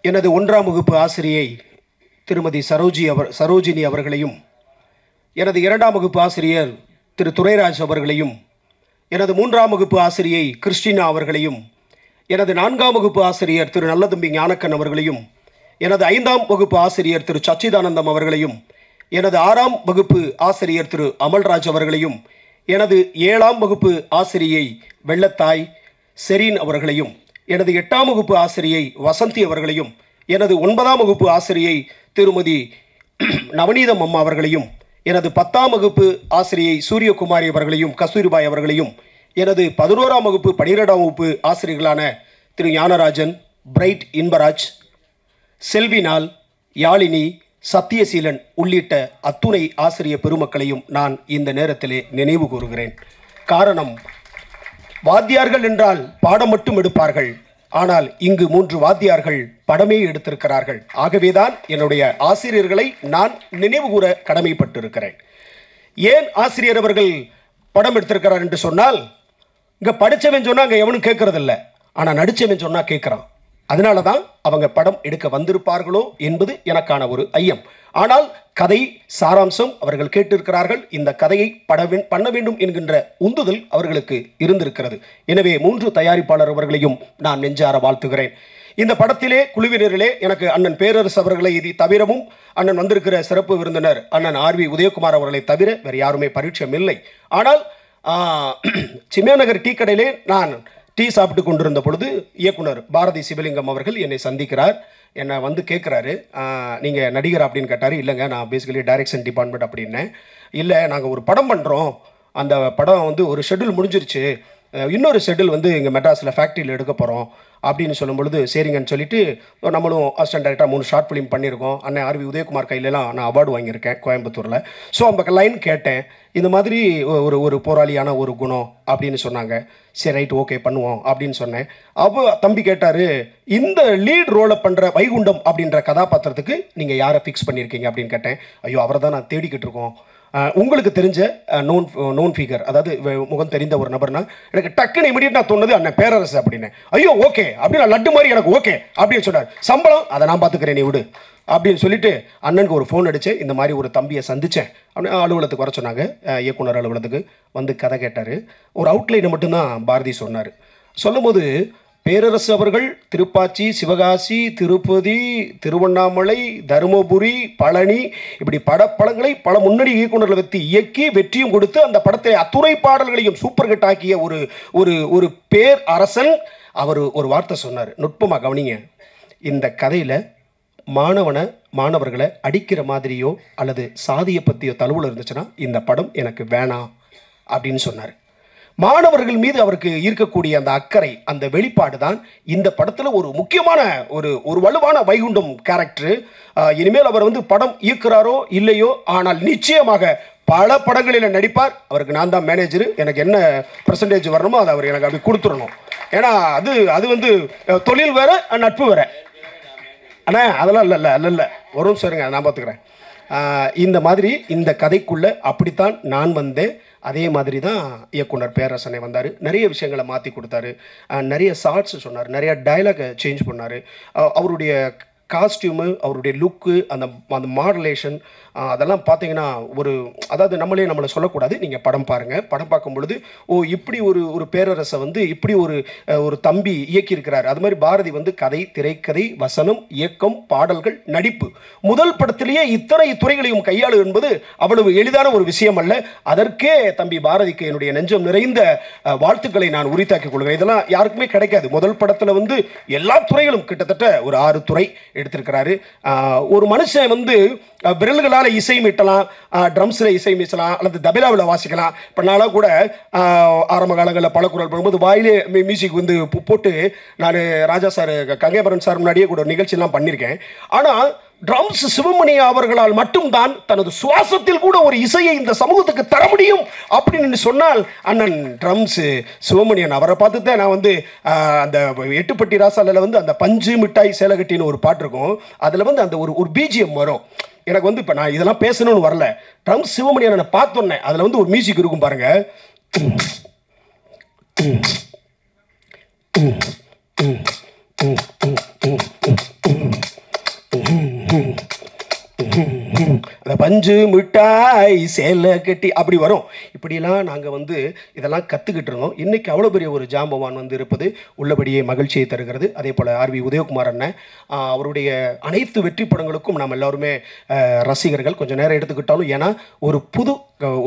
எனது 1ஆம் வகுப்பு ஆசிரியை திருமதி சரோஜினி அவர்களையும், எனது 2ஆம் வகுப்பு ஆசிரியர் திரு துரைராஜ் அவர்களையும், எனது 3ஆம் வகுப்பு ஆசிரியை கிறிஸ்டினா அவர்களையும், எனது 4ஆம் வகுப்பு ஆசிரியர் திரு நல்லதம்பி ஞானக்கன் அவர்களையும், எனது 5ஆம் வகுப்பு ஆசிரியர் திரு சச்சிதானந்தம் அவர்களையும், எனது 6ஆம் வகுப்பு ஆசிரியர் திரு அமல்ராஜ் அவர்களையும், எனது 7ஆம் வகுப்பு ஆசிரியை வெள்ளத்தாய் செரீன் அவர்களையும், எனது 8ஆம் வகுப்பு ஆசிரியை வசந்தி அவர்களையும், எனது 9ஆம் வகுப்பு ஆசிரியை திருமதி நவநீதம் அம்மா அவர்களையும், எனது 10ஆம் வகுப்பு ஆசிரியை சூரியகுமாரி அவர்களையும் கஸ்தூரிபாய் அவர்களையும், எனது 11ஆம் வகுப்பு 12ஆம் வகுப்பு ஆசிரியர்களான திரு ஞானராஜன், பிரைட் இன்பராஜ், செல்வினால், யாழினி, சத்தியசீலன் உள்ளிட்ட அத்துணை ஆசிரிய பெருமக்களையும் நான் இந்த நேரத்திலே நினைவு கூறுகிறேன். காரணம், வாத்தியார்கள் என்றால் பாடம் மட்டும் எடுப்பார்கள். ஆனால் இங்கு 3 வாத்தியார்கள் படமே எடுத்திருக்கிறார்கள். ஆகவேதான் என்னுடைய ஆசிரியர்களை நான் நினைவு கூற கடமைப்பட்டிருக்கிறேன். ஏன் ஆசிரியர் அவர்கள் படம் எடுத்திருக்கிறார் என்று சொன்னால், இங்கே படித்தவன் சொன்னால் அங்கே எவனும் கேட்கறதில்ல, ஆனால் நடித்தவன் சொன்னால் கேட்குறான். அதனால தான் அவங்க படம் எடுக்க வந்திருப்பார்களோ என்பது எனக்கான ஒரு ஐயம். ஆனால் கதை சாராம்சம் அவர்கள் கேட்டிருக்கிறார்கள். இந்த கதையை பண்ண வேண்டும் என்கின்ற உந்துதல் அவர்களுக்கு இருந்திருக்கிறது. எனவே 3 தயாரிப்பாளர் அவர்களையும் நான் நெஞ்சார வாழ்த்துகிறேன். இந்த படத்திலே குழுவினரிலே எனக்கு அண்ணன் பேரரசு அவர்களை இது தவிரவும், அண்ணன் வந்திருக்கிற சிறப்பு விருந்தினர் அண்ணன் ஆர்வி உதயகுமார் அவர்களை தவிர வேறு யாருமே பரிச்சயம் இல்லை. ஆனால் சிம்யாநகர் டீ கடையிலே நான் டீ சாப்பிட்டு கொண்டிருந்த பொழுது இயக்குனர் பாரதி சிவலிங்கம் அவர்கள் என்னை சந்திக்கிறார். என்னை வந்து கேட்குறாரு, நீங்கள் நடிகர் அப்படின்னு கேட்டார். இல்லைங்க, நான் பேசிக்கலி டைரக்ஷன் டிபார்ட்மெண்ட் அப்படின்னேன். இல்லை, நாங்கள் ஒரு படம் பண்ணுறோம், அந்த படம் வந்து ஒரு ஷெட்யூல் முடிஞ்சிருச்சு, இன்னொரு ஷெட்யூல் வந்து இங்கே மெட்ராஸில் ஃபேக்ட்ரியில் எடுக்க போகிறோம் அப்படின்னு சொல்லும் பொழுது, சரிங்கன்னு சொல்லிட்டு நம்மளும் அசிஸ்டன்ட் டைரக்டராக 3 ஷார்ட் ஃபிலிம் பண்ணியிருக்கோம். அண்ணன் ஆர்வி உதயகுமார் கையிலலாம் நான் அவார்டு வாங்கியிருக்கேன் கோயம்புத்தூரில். ஸோ அந்த லைன் கேட்டேன், இந்த மாதிரி ஒரு போராளியான ஒரு குணம் அப்படின்னு சொன்னாங்க. சரி, ரைட், ஓகே பண்ணுவோம் அப்படின்னு சொன்னேன். அப்போ தம்பி கேட்டார், இந்த லீட் ரோலை பண்ணுற வைகுண்டம் அப்படின்ற கதாபாத்திரத்துக்கு நீங்கள் யாரை ஃபிக்ஸ் பண்ணியிருக்கீங்க அப்படின்னு கேட்டேன். ஐயோ, அவரை தான் நான் தேடிக்கிட்டு இருக்கோம். உங்களுக்கு தெரிஞ்ச நோன் ஃபிகர், அதாவது முகம் தெரிந்த ஒரு நபர்னா எனக்கு டக்குன்னு இமீடியட்டாக தோணுது அண்ணன் பேரரசு அப்படின்னு. ஐயோ ஓகே அப்படின்னு லட்டு மாதிரி எனக்கு ஓகே அப்படின்னு சொன்னார். சம்பளம் அதை நான் பார்த்துக்கிறேன், நீ விடு அப்படின்னு சொல்லிட்டு அண்ணனுக்கு ஒரு ஃபோன் அடித்தேன். இந்த மாதிரி ஒரு தம்பியை சந்தித்தேன் அப்படின்னு அலுவலகத்துக்கு வர சொன்னாங்க. இயக்குனர் அலுவலகத்துக்கு வந்து கதை கேட்டார். ஒரு அவுட்லைனை மட்டும்தான் பாரதி சொன்னார். சொல்லும் போது பேரரசு அவர்கள் திருப்பாச்சி, சிவகாசி, திருப்பதி, திருவண்ணாமலை, தருமபுரி, பழனி இப்படி படப்படங்களை பல முன்னணி இயக்குநர்களை வைத்து இயக்கி வெற்றியும் கொடுத்து அந்த படத்தை அத்துணை பாடல்களையும் சூப்பர் ஹிட் ஆக்கிய ஒரு பேர் அரசன். அவர் ஒரு வார்த்தை சொன்னார், நுட்பமாக கவனிங்க. இந்த கதையில் மாணவர்களை அடிக்கிற மாதிரியோ அல்லது சாதியை பற்றியோ தழுவல் இருந்துச்சுன்னா இந்த படம் எனக்கு வேணாம் அப்படின்னு சொன்னார். மாணவர்கள் மீது அவருக்கு இருக்கக்கூடிய அந்த அக்கறை, அந்த வெளிப்பாடு தான் இந்த படத்தில் ஒரு முக்கியமான ஒரு வலுவான வைகுண்டம் கேரக்டர். இனிமேல் அவர் வந்து படம் இயக்குறாரோ இல்லையோ, ஆனால் நிச்சயமாக பல படங்களில் நடிப்பார். அவருக்கு நான் தான் மேனேஜரு, எனக்கு என்ன பெர்சன்டேஜ் வரணுமோ அதை அவர் எனக்கு அப்படி கொடுத்துடணும். ஏன்னா அது வந்து தொழில் வேற, நட்பு வேற. அண்ணா அதெல்லாம் இல்லை வரும் சரிங்க, நான் பார்த்துக்கிறேன். இந்த மாதிரி இந்த கதைக்குள்ளே அப்படித்தான் நான் வந்தேன். அதே மாதிரி தான் இயக்குனர் பேரரசனை வந்தார். நிறைய விஷயங்களை மாற்றி கொடுத்தாரு, நிறைய ஷார்ட்ஸ் சொன்னார், நிறைய டைலாக் சேஞ்ச் பண்ணார். அவருடைய காஸ்டியூமு, அவருடைய லுக்கு, அந்த மாடுலேஷன் அதெல்லாம் பார்த்தீங்கன்னா அதாவது நம்மளை சொல்லக்கூடாது. நீங்கள் படம் பாருங்கள். படம் பார்க்கும் பொழுது இப்படி ஒரு பேரரசை வந்து இப்படி ஒரு தம்பி இயக்கியிருக்கிறார். அது மாதிரி பாரதி வந்து கதை, திரைக்கதை, வசனம், இயக்கம், பாடல்கள், நடிப்பு, முதல் படத்திலேயே இத்தனை துறைகளையும் கையாளு என்பது அவ்வளவு எளிதான ஒரு விஷயம் அல்ல. அதற்கே தம்பி பாரதிக்கு என்னுடைய நெஞ்சம் நிறைந்த வாழ்த்துக்களை நான் உரித்தாக்கிக் கொள்கிறேன். இதெல்லாம் யாருக்குமே கிடைக்காது. முதல் படத்தில் வந்து எல்லா துறைகளும் கிட்டத்தட்ட ஒரு 6 துறை எடுத்திருக்கிறாரு. ஒரு மனுஷன் வந்து விரல்களால் இசை மீட்டலாம், ட்ரம்ஸில் இசை மீட்டலாம், அல்லது தபேலாவில் வாசிக்கலாம். இப்போ நாளாக கூட ஆரம்ப காலங்களில் பழக்குரல் பண்ணும்போது வாயிலே மியூசிக் வந்து போட்டு நான் ராஜா சார், கங்கைபரன் சார் முன்னாடியே கூட நிகழ்ச்சியெல்லாம் பண்ணியிருக்கேன். ஆனால் ட்ரம்ஸ் சிவமணி அவர்களால் மட்டும்தான் தனது சுவாசத்தில் கூட ஒரு இசையை இந்த சமூகத்துக்கு தர முடியும் அப்படின்னு சொன்னால் அண்ணன் ட்ரம்ஸ் சிவமணியன். அவரை பார்த்து தான் நான் வந்து அந்த எட்டுப்பட்டி ராசாலில் வந்து அந்த பஞ்சு மிட்டாய் சேலகட்டின்னு ஒரு பாட்டு இருக்கும். அதில் வந்து அந்த ஒரு பிஜிஎம் வரும். எனக்கு வந்து இப்போ நான் இதெல்லாம் பேசணும்னு வரல, ட்ரம்ஸ் சிவமணியன் நான் பார்த்தோன்னே அதில் வந்து ஒரு மியூசிக் இருக்கும் பாருங்க. பஞ்சு மிட்டாய் சேலை கட்டி அப்படி வரும். இப்படியெல்லாம் நாங்கள் வந்து இதெல்லாம் கற்றுக்கிட்டு இருந்தோம். இன்றைக்கி அவ்வளோ பெரிய ஒரு ஜாம்பவான் வந்து இருப்பது உள்ளபடியே மகிழ்ச்சியை தருகிறது. அதே போல் ஆர்வி உதயகுமார் அண்ணன், அவருடைய அனைத்து வெற்றி படங்களுக்கும் நாம் எல்லாருமே ரசிகர்கள். கொஞ்சம் நேரம் எடுத்துக்கிட்டாலும், ஏன்னா ஒரு புது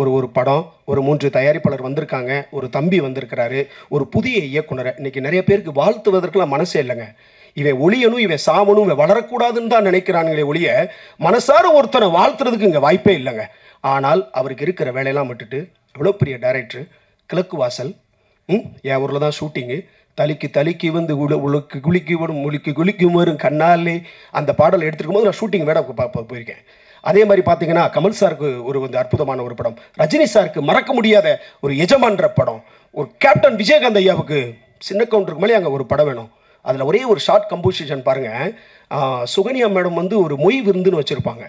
ஒரு படம், ஒரு 3 தயாரிப்பாளர் வந்திருக்காங்க, ஒரு தம்பி வந்திருக்கிறாரு, ஒரு புதிய இயக்குனரை இன்றைக்கி நிறைய பேருக்கு வாழ்த்துவதற்கெல்லாம் மனசே இல்லைங்க. இவன் ஒளியணும், இவன் சாமணும், இவன் வளரக்கூடாதுன்னு தான் நினைக்கிறானுங்களே ஒழிய மனசார ஒருத்தனை வாழ்த்துறதுக்கு இங்கே வாய்ப்பே இல்லைங்க. ஆனால் அவருக்கு இருக்கிற வேலையெல்லாம் விட்டுட்டு எவ்வளோ பெரிய டைரக்டர், கிழக்கு வாசல், என் ஊரில் தான் ஷூட்டிங்கு, தலிக்கு வந்து உழுக்கு குளிக்கு வரும் கண்ணாலே அந்த பாடல் எடுத்துருக்கும் போது நான் ஷூட்டிங் வேட போயிருக்கேன். அதே மாதிரி பார்த்தீங்கன்னா கமல் சாருக்கு ஒரு வந்து அற்புதமான ஒரு படம், ரஜினி சாருக்கு மறக்க முடியாத ஒரு எஜமான்ற படம், ஒரு கேப்டன் விஜயகாந்த் ஐயாவுக்கு சின்ன கவுண்டருக்கு மேலே அங்கே ஒரு படம் வேணும். அதில் ஒரே ஒரு ஷார்ட் கம்போசிஷன் பாருங்கள். சுகன்யா மேடம் வந்து ஒரு மொய் விருந்துன்னு வச்சுருப்பாங்க.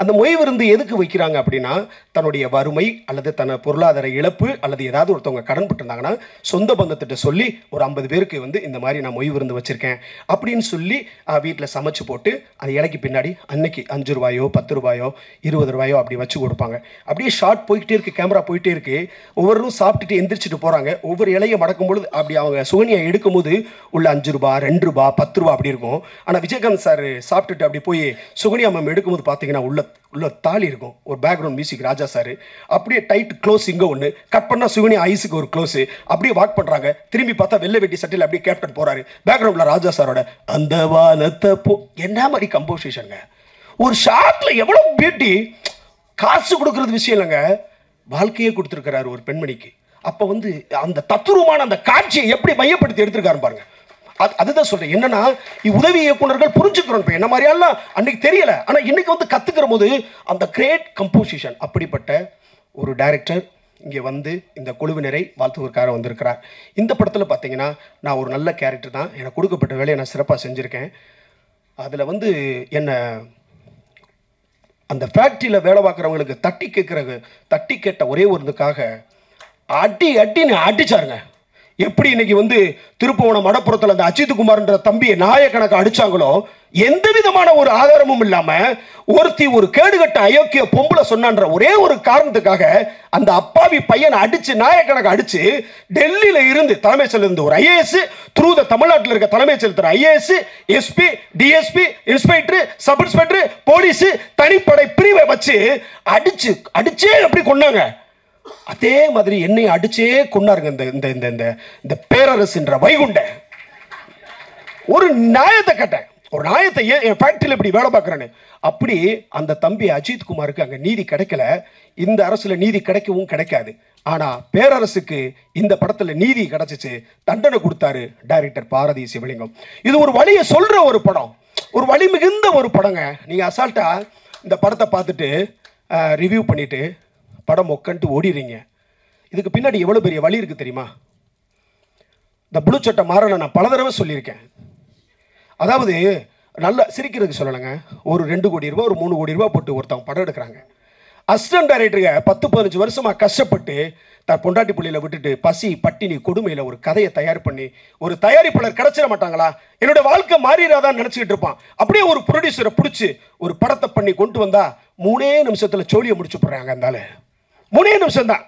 அந்த மொய் விருந்து எதுக்கு வைக்கிறாங்க அப்படின்னா, தன்னுடைய வறுமை அல்லது தன்னை பொருளாதார இழப்பு அல்லது ஏதாவது ஒருத்தவங்க கடன் பட்டிருந்தாங்கன்னா சொந்த பந்தத்திட்ட சொல்லி ஒரு 50 பேருக்கு வந்து இந்த மாதிரி நான் மொய் விருந்து வச்சுருக்கேன் அப்படின்னு சொல்லி வீட்டில் சமைச்சு போட்டு அந்த இலைக்கு பின்னாடி அன்னைக்கு 5 ரூபாயோ 10 ரூபாயோ 20 ரூபாயோ அப்படி வச்சு கொடுப்பாங்க. அப்படியே ஷார்ட் போய்கிட்டே இருக்குது, கேமரா போயிட்டே இருக்குது, ஒவ்வொருவரும் சாப்பிட்டுட்டு எந்திரிச்சிட்டு போகிறாங்க. ஒவ்வொரு இலையை மடக்கும் பொழுது அப்படி அவங்க சுகன்யா எடுக்கும்போது உள்ள 5 ரூபா 2 ரூபா 10 ரூபா அப்படி இருக்கும். ஆனால் விஜயகாந்த் சார் சாப்பிட்டுட்டு அப்படி போய் சுகன்யா மேம் எடுக்கும்போது பார்த்தீங்கன்னா உள்ள தாலி இருக்கும், ஒரு பேக்ரவுண்ட் மியூசிக் ராஜா சார், அப்படியே டைட் க்ளோஸ் இங்கே ஒன்று கட் பண்ணால் சுகனி ஐஸுக்கு ஒரு க்ளோஸு, அப்படியே வாக் பண்ணுறாங்க. திரும்பி பார்த்தா வெள்ளை வெட்டி சட்டையில் அப்படியே கேப்டன் போகிறாரு, பேக்ரவுண்டில் ராஜா சாரோட அந்த வானத்தை என்ன மாதிரி கம்போசிஷனுங்க. ஒரு ஷார்ட்டில் எவ்வளோ பியூட்டி, காசு கொடுக்குறது விஷயம் இல்லைங்க, வாழ்க்கையே கொடுத்துருக்கிறாரு ஒரு பெண்மணிக்கு. அப்போ வந்து அந்த தத்துரூமான அந்த காட்சியை எப்படி மையப்படுத்தி எடுத்திருக்காரு பாருங்க. அதுதான் சொல்றேன். என்னன்னா உதவி இயக்குனர்கள் புரிஞ்சுக்கிறோம். இப்போ என்ன மாதிரியெல்லாம் அன்னைக்கு தெரியல, ஆனால் இன்னைக்கு வந்து கத்துக்கிற போது அந்த கிரேட் கம்போசிஷன், அப்படிப்பட்ட ஒரு டைரக்டர் இங்கே வந்து இந்த குழுவினரை வாழ்த்துவதற்காக வந்திருக்கிறார். இந்த படத்தில் பார்த்தீங்கன்னா நான் ஒரு நல்ல கேரக்டர் தான், எனக்கு கொடுக்கப்பட்ட வேலையை நான் சிறப்பாக செஞ்சுருக்கேன். அதில் வந்து என்ன அந்த ஃபேக்ட்ரியில் வேலை பார்க்குறவங்களுக்கு தட்டி கேட்ட ஒரே ஒருதுக்காக அடின்னு அடிச்சாருங்க. எப்படி இன்னைக்கு வந்து திருப்புவனம் மடப்புறத்தில் அந்த அஜித் குமார்ன்ற தம்பியை நாயக்கணக்கு அடிச்சாங்களோ, எந்த விதமான ஒரு ஆதாரமும் இல்லாம ஒரு கேடுகட்ட அயோக்கிய பொம்பளை சொன்னான்ற ஒரே ஒரு காரணத்துக்காக அந்த அப்பாவி பையனை அடிச்சு நாயக்கணக்கு அடிச்சு டெல்லியில இருந்து தலைமைச் செயலர் இருந்து ஒரு ஐஏஎஸ் த்ரூ த தமிழ்நாட்டில் இருக்க தலைமைச் செயலர் IAS, SP, DSP, inspector, sub inspector, police தனிப்படை பிரிவை வச்சு அடிச்சே எப்படி கொண்டாங்க. அதே மாதிரி என்னை அடிச்சே கொண்டாருங்க இந்த பேரரசுன்ற வைகுண்ட. ஒரு நியாயத்தை கேட்டேன், ஒரு நியாயத்தை என் ஃபேக்டரியில் இப்படி வேலை பார்க்குறேன்னு. அப்படி அந்த தம்பி அஜித் குமாருக்கு அங்கே நீதி கிடைக்கல, இந்த அரசுல நீதி கிடைக்கவும் கிடைக்காது. ஆனால் பேரரசுக்கு இந்த படத்தில் நீதி கிடைச்சிச்சு, தண்டனை கொடுத்தாரு டைரக்டர் பாரதி சிவலிங்கம். இது ஒரு வழியை சொல்ற ஒரு படம், ஒரு வழி மிகுந்த ஒரு படங்க. நீங்கள் அசால்ட்டா இந்த படத்தை பார்த்துட்டு ரிவ்யூ பண்ணிட்டு படம் உட்காந்து ஓடிடுறீங்க. இதுக்கு பின்னாடி எவ்வளோ பெரிய வழி இருக்குது தெரியுமா? இந்த ப்ளூ சட்டை மாறன நான் பல தடவை சொல்லியிருக்கேன். அதாவது நல்லா சிரிக்கிறதுக்கு சொல்லலைங்க, ஒரு 2 கோடி ரூபா ஒரு 3 கோடி ரூபா போட்டு ஒருத்தவங்க படம் எடுக்கிறாங்க. அசிஸ்டன்ட் டைரக்டருங்க 10-15 வருஷமாக கஷ்டப்பட்டு தன் பொண்டாட்டி புள்ளியில் விட்டுட்டு பசி பட்டினி கொடுமையில் ஒரு கதையை தயார் பண்ணி ஒரு தயாரிப்பாளர் கிடைச்சிட மாட்டாங்களா, என்னோட வாழ்க்கை மாறிடாதான் நினச்சிக்கிட்டு இருப்பான். அப்படியே ஒரு ப்ரொடியூசரை பிடிச்சி ஒரு படத்தை பண்ணி கொண்டு வந்தா 3 நிமிஷத்தில் சோழியை முடிச்சு போடுறாங்க. அந்த 3 நிமிஷம் தான்.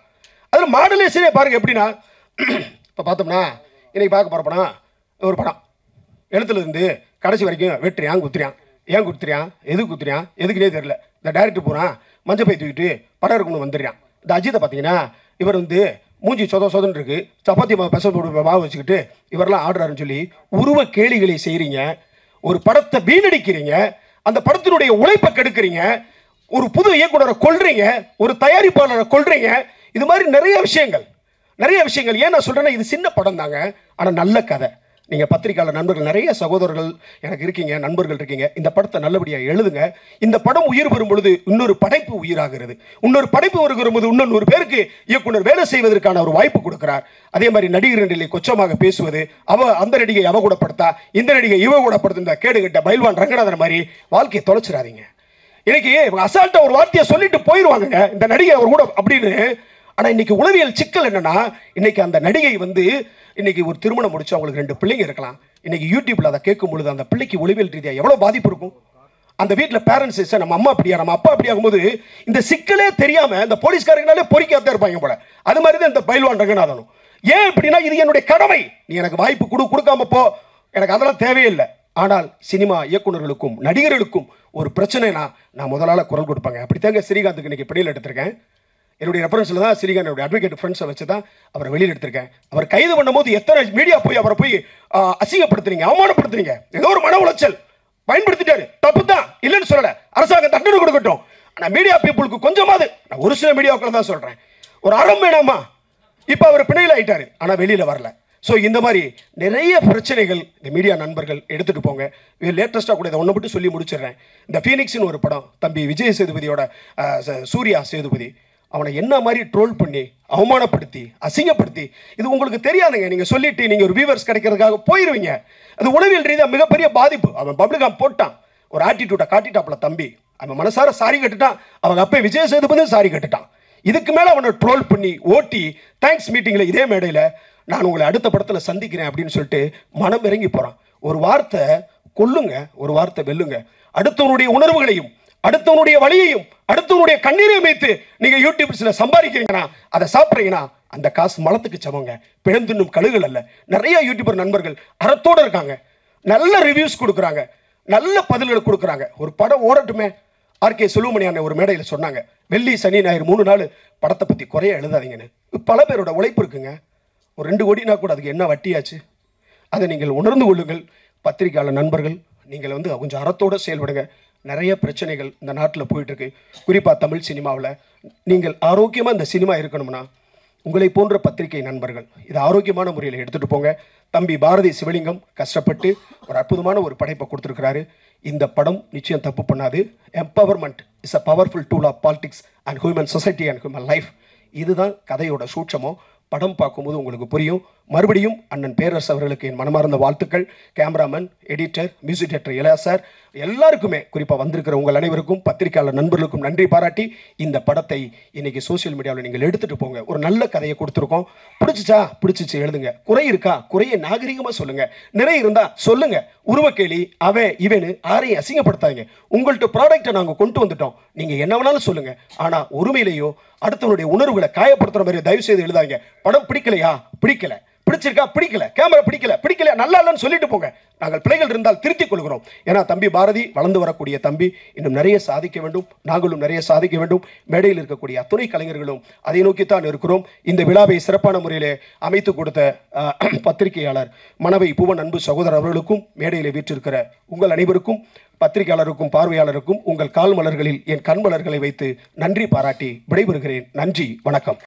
அதில் மாடுலேஷனே பாருங்க எப்படின்னா, இப்போ பார்த்தோம்னா இன்னைக்கு பார்க்க போகிற படம் ஒரு படம் எழுத்துல இருந்து கடைசி வரைக்கும் வெட்டுறியான் குத்துறியான், ஏன் குத்துறியான், எதுக்கு குத்துறியான், எதுக்குனே தெரியல. இந்த டைரக்டர் போகிறான் மஞ்சள் பை தூக்கிட்டு படம் இருக்கணும்னு வந்துடுறான். இந்த அஜித்தை பார்த்தீங்கன்னா இவர் வந்து மூஞ்சி சொதன்னு இருக்கு, சப்பாத்தி மாவு வச்சுக்கிட்டு இவரெல்லாம் ஆடுறாருன்னு சொல்லி உருவ கேளிகளை செய்கிறீங்க, ஒரு படத்தை வீணடிக்கிறீங்க, அந்த படத்தினுடைய உழைப்பை கெடுக்கிறீங்க, ஒரு புது இயக்குனரை கொல்றீங்க, ஒரு தயாரிப்பாளரை கொல்றீங்க. இது மாதிரி நிறைய விஷயங்கள். ஏன் நான் சொல்றேன்னா, இது சின்ன படம் தாங்க, ஆனால் நல்ல கதை. நீங்கள் பத்திரிகையாளர் நண்பர்கள் நிறைய சகோதரர்கள் எனக்கு இருக்கீங்க, நண்பர்கள் இருக்கீங்க. இந்த படத்தை நல்லபடியாக எழுதுங்க. இந்த படம் உயிர் பெறும் பொழுது இன்னொரு படைப்பு உயிராகிறது. இன்னொரு படைப்பு வரும்போது இன்னொரு பேருக்கு இயக்குனர் வேலை செய்வதற்கான ஒரு வாய்ப்பு கொடுக்கிறார். அதே மாதிரி நடிகர் நடிகை கொச்சமாக பேசுவது, அந்த நடிகை அவ கூட படுத்தா, இந்த நடிகை இவ கூட படுத்த கேடுகட்ட பைல்வான் ரங்கநாதன் மாதிரி வாழ்க்கையை தொலைச்சிடாதீங்க. இன்னைக்கு அசால்ட்டா ஒரு வார்த்தையை சொல்லிட்டு போயிடுவாங்க இந்த நடிகை அவர் கூட அப்படின்னு. ஆனால் இன்னைக்கு உளவியல் சிக்கல் என்னன்னா, இன்னைக்கு அந்த நடிகை வந்து இன்னைக்கு ஒரு திருமணம் முடிச்சு அவங்களுக்கு 2 பிள்ளைங்க இருக்கலாம். இன்னைக்கு யூடியூப்ல அதை கேட்கும் பொழுது அந்த பிள்ளைக்கு உளவியல் ரீதியாக எவ்வளோ பாதிப்பு இருக்கும். அந்த வீட்டில் பேரண்ட்ஸ் நம்ம அம்மா அப்படியா நம்ம அப்பா அப்படி ஆகும்போது இந்த சிக்கலே தெரியாம இந்த போலீஸ்காரங்களாலே பொறிக்காதான் இருப்பாங்க போல. அது மாதிரி தான் இந்த பயில்வான் ரங்கநாதனும். ஏன் அப்படின்னா இது என்னுடைய கடமை, நீ எனக்கு வாய்ப்பு கொடுக்காம போ, எனக்கு அதெல்லாம் தேவையில்லை. ஆனால் சினிமா இயக்குநர்களுக்கும் நடிகர்களுக்கும் ஒரு பிரச்சனைனா நான் முதலால குரல் கொடுப்பாங்க. அப்படித்தாங்க ஸ்ரீகாந்துக்கு இன்னைக்கு பிடியில் எடுத்திருக்கேன். என்னுடைய ரெஃபரன்ஸில் தான் ஸ்ரீகாந்த் என்னுடைய அட்வொகேட் ஃப்ரெண்ட்ஸை வச்சு தான் அவரை வெளியில் எடுத்திருக்கேன். அவர் கைது பண்ணும்போது எத்தனை மீடியா போய் அவரை போய் அசிங்கப்படுத்துறீங்க, அவமானப்படுத்துறீங்க. ஏதோ ஒரு மன உளைச்சல் பயன்படுத்திட்டாரு, தப்பு தான், இல்லைன்னு சொல்லலை, அரசாங்கம் தண்டனை கொடுக்கட்டும். ஆனால் மீடியா பீப்புளுக்கு கொஞ்சமாவது, நான் ஒரு சில மீடியாக்களை தான் சொல்கிறேன், ஒரு அறம் வேணாமா? இப்போ அவர் பிணையில் ஆயிட்டாரு, ஆனால் வெளியில் வரல. ஸோ இந்த மாதிரி நிறைய பிரச்சனைகள் இந்த மீடியா நண்பர்கள் எடுத்துகிட்டு போங்க. லேட்டஸ்ட்டாக கூட இதை ஒன்று மட்டும் சொல்லி முடிச்சிடுறேன். இந்த ஃபீனிக்ஸ்னு ஒரு படம், தம்பி விஜய் சேதுபதியோட சூர்யா சேதுபதி, அவனை என்ன மாதிரி ட்ரோல் பண்ணி அவமானப்படுத்தி அசிங்கப்படுத்தி, இது உங்களுக்கு தெரியாதுங்க. நீங்கள் சொல்லிட்டு நீங்கள் ஒரு வியூவர்ஸ் கிடைக்கிறதுக்காக போயிடுவீங்க. அது உளவியல் ரீதியாக மிகப்பெரிய பாதிப்பு. அவன் பப்ளிகாம் போட்டான், ஒரு ஆட்டிடியூட்டை காட்டிட்டாப்புல தம்பி, அவன் மனசார சாரி கட்டுட்டான். அவங்க அப்போ விஜய் சேதுபதி சாரி கட்டுட்டான். இதுக்கு மேலே அவனை ட்ரோல் பண்ணி ஓட்டி தேங்க்ஸ் மீட்டிங்கில் இதே மேடையில் நான் உங்களை அடுத்த படத்தில் சந்திக்கிறேன் அப்படின்னு சொல்லிட்டு மனம் இறங்கி போகிறான். ஒரு வார்த்தை கொல்லுங்க, ஒரு வார்த்தை வெல்லுங்க. அடுத்தவனுடைய உணர்வுகளையும் அடுத்தவனுடைய வழியையும் அடுத்தவனுடைய கண்ணீரையும் வைத்து நீங்க யூடியூப்ஸ்ல சம்பாதிக்கிறீங்கன்னா, அதை சாப்பிட்றீங்கன்னா, அந்த காசு மலத்துக்கு சமங்க, பிழந்துண்ணும் கழுகுகள் அல்ல. நிறைய யூடியூபர் நண்பர்கள் அறத்தோடு இருக்காங்க, நல்ல ரிவ்யூஸ் கொடுக்குறாங்க, நல்ல பதில்கள் கொடுக்குறாங்க. ஒரு படம் ஓடட்டுமே. ஆர்கே செல்வமணி அண்ணன் ஒரு மேடையில் சொன்னாங்க, வெள்ளி சனி ஞாயிறு 3 நாள் படத்தை பற்றி குறைய எழுதாதீங்கன்னு. பல பேரோட உழைப்பு இருக்குங்க. ஒரு 2 கோடினா கூட அதுக்கு என்ன வட்டியாச்சு? அதை நீங்கள் உணர்ந்து கொள்ளுங்கள். பத்திரிகையாளர் நண்பர்கள், நீங்கள் கொஞ்சம் அறத்தோடு செயல்படுங்க. நிறைய பிரச்சனைகள் இந்த நாட்டில் போயிட்டுருக்கு. குறிப்பாக தமிழ் சினிமாவில் நீங்கள் ஆரோக்கியமாக இந்த சினிமா இருக்கணும்னா உங்களை போன்ற பத்திரிகை நண்பர்கள் இதை ஆரோக்கியமான முறையில் எடுத்துகிட்டு போங்க. தம்பி பாரதி சிவலிங்கம் கஷ்டப்பட்டு ஒரு அற்புதமான ஒரு படைப்பை கொடுத்துருக்கிறாரு. இந்த படம் நிச்சயம் தப்பு பண்ணாது. Empowerment is a powerful tool of politics and human society and human life. இதுதான் கதையோட சூட்சமோ. படம் பார்க்கும்போது உங்களுக்கு புரியும். மறுபடியும் அண்ணன் பேரரசு அவர்களுக்கு என் மனமார்ந்த வாழ்த்துக்கள். Cameraman, editor, music director Ilaiya sir, எல்லாருக்குமே, குறிப்பாக வந்திருக்கிற உங்கள் அனைவருக்கும் பத்திரிகையாளர் நண்பர்களுக்கும் நன்றி பாராட்டி இந்த படத்தை இன்னைக்கு சோசியல் மீடியாவில் நீங்கள் எடுத்துகிட்டு போங்க. ஒரு நல்ல கதையை கொடுத்துருக்கோம். பிடிச்சிச்சு எழுதுங்க. குறை இருக்கா, குறையை நாகரிகமாக சொல்லுங்கள். நிறை இருந்தால் சொல்லுங்கள். உருவக்கேலி அவன் இவனு யாரையும் அசிங்கப்படுத்தாங்க. உங்கள்கிட்ட ப்ராடக்டை நாங்கள் கொண்டு வந்துட்டோம், நீங்கள் என்ன வேணாலும் சொல்லுங்கள். ஆனால் ஒருமையிலேயோ அடுத்தவனுடைய உணர்வுகளை காயப்படுத்துகிற மாதிரி தயவு செய்து எழுதாங்க. படம் பிடிக்கலையா, பிடிக்கல, பிடிச்சிருக்கா, பிடிக்கல, கேமரா பிடிக்கல, நல்லா இல்லைன்னு சொல்லிட்டு போங்க. நாங்கள் பிழைகள் இருந்தால் திருத்திக் கொள்கிறோம். ஏன்னா தம்பி பாரதி வளர்ந்து வரக்கூடிய தம்பி, இன்னும் நிறைய சாதிக்க வேண்டும், நாங்களும் நிறைய சாதிக்க வேண்டும். மேடையில் இருக்கக்கூடிய அத்துணை கலைஞர்களும் அதை நோக்கித்தான் இருக்கிறோம். இந்த விழாவை சிறப்பான முறையில் அமைத்து கொடுத்த பத்திரிகையாளர் மனவை பூவன் அன்பு சகோதரர் அவர்களுக்கும், மேடையில் வீற்றிருக்கிற உங்கள் அனைவருக்கும், பத்திரிகையாளருக்கும் பார்வையாளருக்கும் உங்கள் கால் மலர்களில் என் கண் மலர்களை வைத்து நன்றி பாராட்டி விடைபெறுகிறேன். நன்றி, வணக்கம்.